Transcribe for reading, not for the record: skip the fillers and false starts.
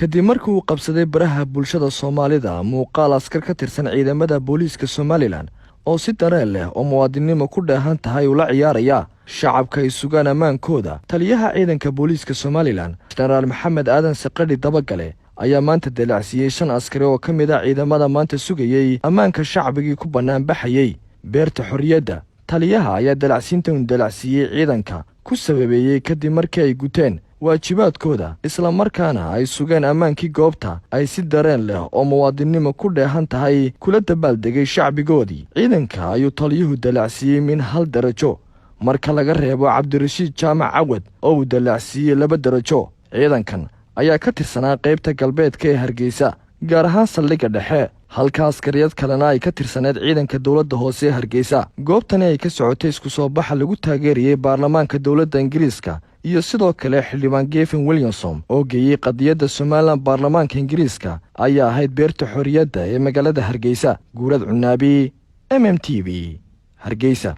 kadib markii uu qabsaday baraha bulshada Soomaalida muuqaal askar ka tirsan ciidamada booliiska Somaliland oo si dareen leh oo muwaadinimo ku dheehan tahay ula ciyaaraya shacabka ay sugaan amaankooda. Taliyaha ciidanka booliiska Somaliland Generaal Maxamed Aadan Saqadhi Dabagale ayaa maanta dalacsiyay 5 askari oo ka mid ah ciidamada maanta sugayay ammaanka shacabigii ku banaan baxayay beerta xorriyadda. Taliyaha ayaa dalacsiintan dalacsiyay ciidanka ku sababeeyay kadib markii ay guteen waajibaadkooda isla markaana ay sugeen ammaankii goobta ay si dareen leh oo muwaadinimo ku dheehan tahay kula dabaaldegay shacbigoodii. Ciidanka ayuu taliyuhu dalacsiyay min 1 darajo marka laga reebo Cabdirashiid Jaamac Cawad oo uu dalacsiyay 2 darajo. Ciidankan ayaa ka tirsanaa qaybta galbeedka ee Hargeysa gaar ahaan saldhigga dhexe, halka askariyad kalena ay ka tirsaneed ciidanka dawladda hoose ee Hargeysa. Goobtani ay ka socotay isku soo baxa lagu taageeriyay baarlamaanka dawladda Ingiriiska iyo sidoo kale xildhibaan Gavin Williamson oo geeyay qadiyadda Somaliland baarlamaanka Ingiriiska ayaa ahayd beerta xorriyadda ee magaalada Hargeysa. Guurad Cunaabi, MMTV, Hargeysa.